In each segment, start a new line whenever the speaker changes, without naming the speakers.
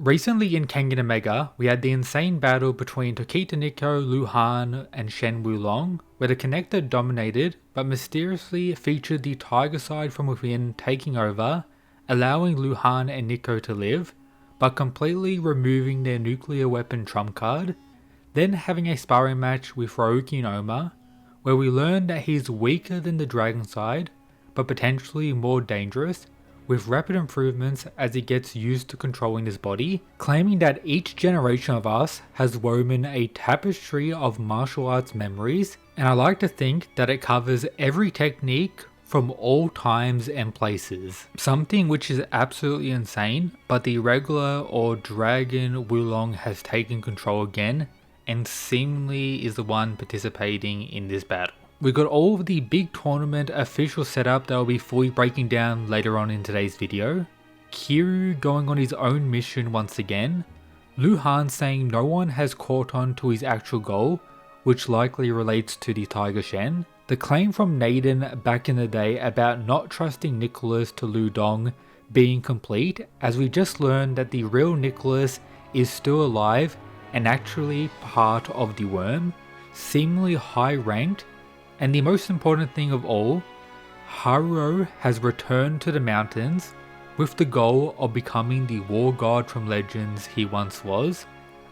Recently in Kengan Omega, we had the insane battle between Tokita Nico, Lu Han, and Shen Wulong, where the connector dominated, but mysteriously featured the tiger side from within taking over, allowing Lu Han and Nico to live, but completely removing their nuclear weapon trump card, then having a sparring match with Ryoki Noma, where we learned that he's weaker than the dragon side, but potentially more dangerous, with rapid improvements as he gets used to controlling his body, claiming that each generation of us has woven a tapestry of martial arts memories, and I like to think that it covers every technique from all times and places. Something which is absolutely insane, but the regular or dragon Wulong has taken control again, and seemingly is the one participating in this battle. We got all of the big tournament official setup that I'll be fully breaking down later on in today's video. Kiryu going on his own mission once again. Lu Han saying no one has caught on to his actual goal, which likely relates to the Tiger Shen. The claim from Naden back in the day about not trusting Nicholas to Lu Dong being complete, as we just learned that the real Nicholas is still alive and actually part of the worm, seemingly high ranked. And the most important thing of all, Haruo has returned to the mountains with the goal of becoming the war god from Legends he once was.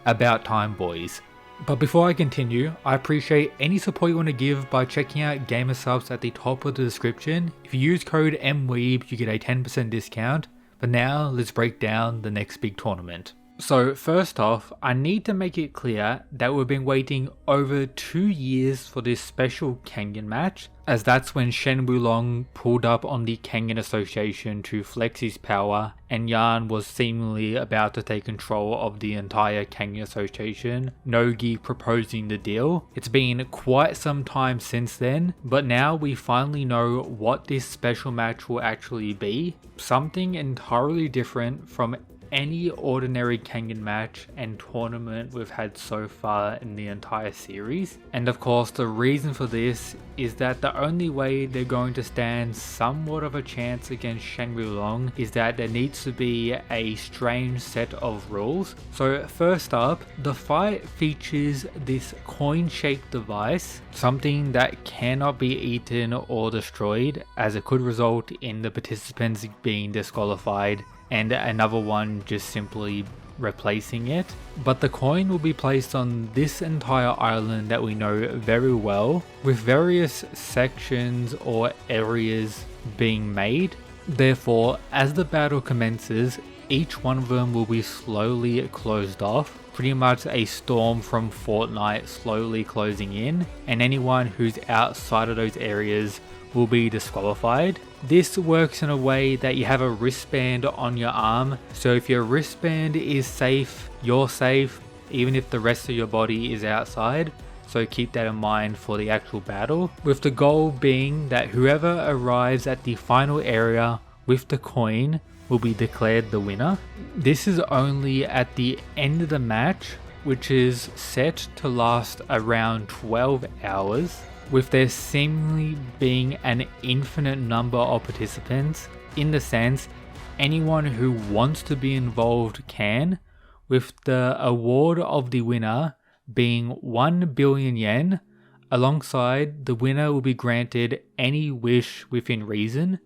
About time, boys. But before I continue, I appreciate any support you want to give by checking out Gamer Subs at the top of the description. If you use code MWEEB, you get a 10% discount. But now, let's break down the next big tournament. So first off, I need to make it clear that we've been waiting over 2 years for this special Kengan match, as that's when Shen Wulong pulled up on the Kengan Association to flex his power, and Yan was seemingly about to take control of the entire Kengan Association, Nogi proposing the deal. It's been quite some time since then, but now we finally know what this special match will actually be. Something entirely different from any ordinary Kengan match and tournament we've had so far in the entire series. And of course, the reason for this is that the only way they're going to stand somewhat of a chance against Shen Wulong is that there needs to be a strange set of rules. So first up, the fight features this coin-shaped device, something that cannot be eaten or destroyed, as it could result in the participants being disqualified and another one just simply replacing it. But the coin will be placed on this entire island that we know very well, with various sections or areas being made. Therefore, as the battle commences, each one of them will be slowly closed off, pretty much a storm from Fortnite slowly closing in, and anyone who's outside of those areas will be disqualified. This works in a way that you have a wristband on your arm, so if your wristband is safe, you're safe, even if the rest of your body is outside. So keep that in mind for the actual battle, with the goal being that whoever arrives at the final area with the coin will be declared the winner. This is only at the end of the match, which is set to last around 12 hours. With there seemingly being an infinite number of participants, in the sense anyone who wants to be involved can, with the award of the winner being 1 billion yen, alongside the winner will be granted any wish within reason.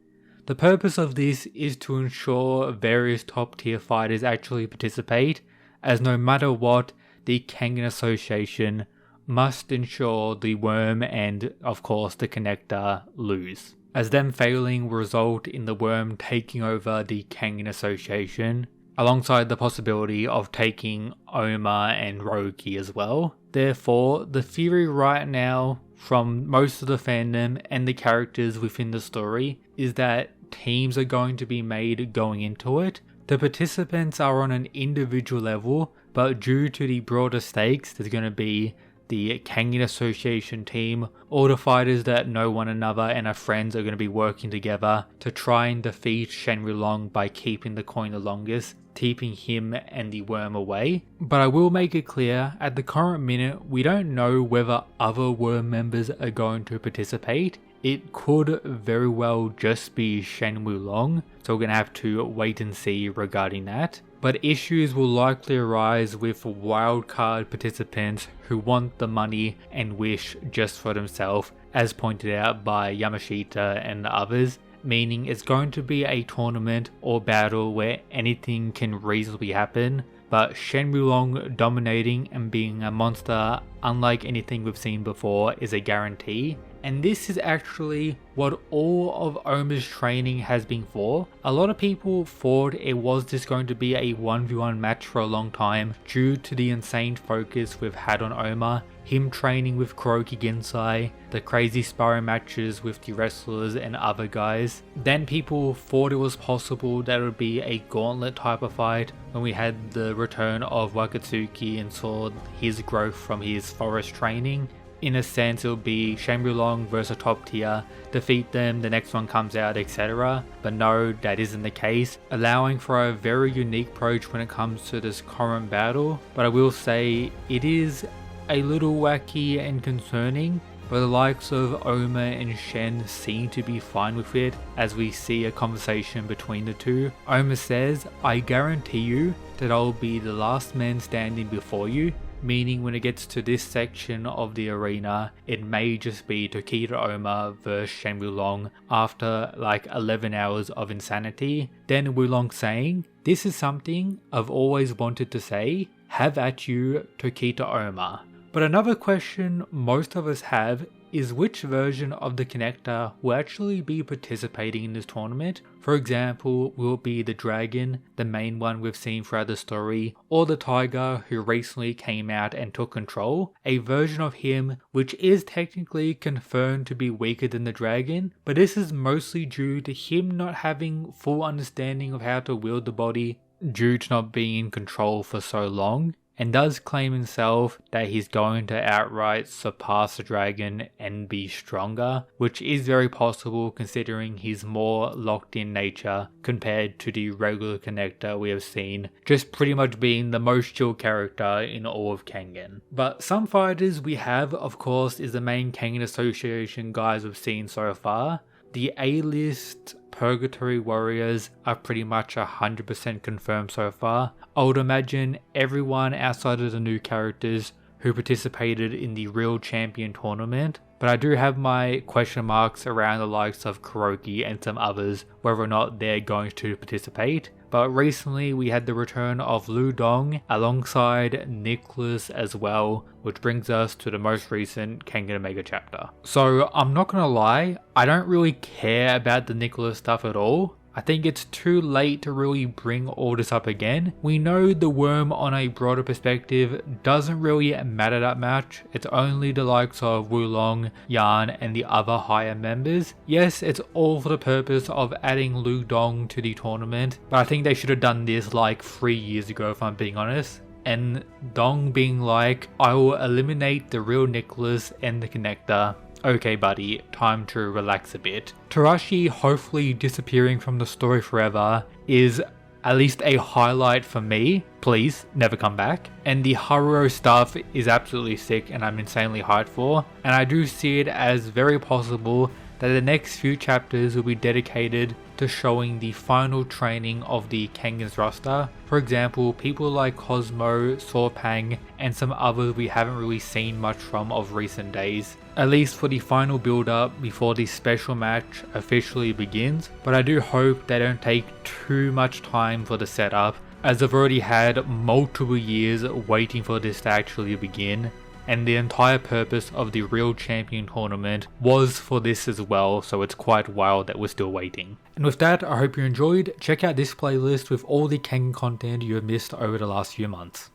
The purpose of this is to ensure various top tier fighters actually participate, as no matter what, the Kengan Association must ensure the worm and, of course, the connector lose, as them failing will result in the worm taking over the Kengan Association, alongside the possibility of taking Oma and Ryoki as well. Therefore, the theory right now from most of the fandom and the characters within the story is that teams are going to be made going into it. The participants are on an individual level, but due to the broader stakes, there's going to be the Kengan Association team. All the fighters that know one another and are friends are going to be working together to try and defeat Shen Wulong by keeping the coin the longest, keeping him and the worm away. But I will make it clear, at the current minute, we don't know whether other worm members are going to participate. It could very well just be Shen Wulong, so we're going to have to wait and see regarding that. but issues will likely arise with wildcard participants who want the money and wish just for themselves, as pointed out by Yamashita and others, meaning it's going to be a tournament or battle where anything can reasonably happen, but Shen Wulong dominating and being a monster unlike anything we've seen before is a guarantee. And this is actually what all of Oma's training has been for. A lot of people thought it was just going to be a 1v1 match for a long time due to the insane focus we've had on Oma, him training with Kuroki Ginsai, the crazy sparring matches with the wrestlers and other guys. Then people thought it was possible that it would be a gauntlet type of fight when we had the return of Wakatsuki and saw his growth from his forest training. In a sense, it would be Shen Wulong versus a top tier, defeat them, the next one comes out, etc. But no, that isn't the case, allowing for a very unique approach when it comes to this current battle. But I will say, it is a little wacky and concerning, but the likes of Oma and Shen seem to be fine with it, as we see a conversation between the two. Oma says, "I guarantee you that I'll be the last man standing before you," meaning when it gets to this section of the arena, it may just be Tokita Oma versus Shen Wulong after like 11 hours of insanity. Then Wulong saying, "This is something I've always wanted to say, have at you, Tokita Oma." But another question most of us have is which version of the connector will actually be participating in this tournament. For example, will it be the dragon, the main one we've seen throughout the story, or the tiger who recently came out and took control, a version of him which is technically confirmed to be weaker than the dragon, but this is mostly due to him not having full understanding of how to wield the body due to not being in control for so long, and does claim himself that he's going to outright surpass the dragon and be stronger, which is very possible considering his more locked in nature compared to the regular connector we have seen, just pretty much being the most chill character in all of Kengan. But some fighters we have, of course, is the main Kengan Association guys we've seen so far. The A-list Purgatory Warriors are pretty much 100% confirmed so far. I would imagine everyone outside of the new characters who participated in the Real Champion tournament, but I do have my question marks around the likes of Kuroki and some others, whether or not they're going to participate. But recently we had the return of Lu Dong alongside Nicholas as well, which brings us to the most recent Kengan Omega chapter. So I'm not gonna lie, I don't really care about the Nicholas stuff at all. I think it's too late to really bring all this up again. We know the worm on a broader perspective doesn't really matter that much. It's only the likes of Wulong, Yan and the other higher members. Yes, it's all for the purpose of adding Lu Dong to the tournament, but I think they should have done this like 3 years ago if I'm being honest. And Dong being like, "I will eliminate the real Nicholas and the connector." Okay buddy, time to relax a bit. Tarashi hopefully disappearing from the story forever is at least a highlight for me. Please, never come back. And the Haruo stuff is absolutely sick and I'm insanely hyped for. And I do see it as very possible that the next few chapters will be dedicated to showing the final training of the Kengan's roster. For example, people like Cosmo, Sorpang, and some others we haven't really seen much from of recent days. At least for the final build up before the special match officially begins. But I do hope they don't take too much time for the setup, as I've already had multiple years waiting for this to actually begin. And the entire purpose of the Real Champion tournament was for this as well, so it's quite wild that we're still waiting. And with that, I hope you enjoyed. Check out this playlist with all the Kengan content you have missed over the last few months.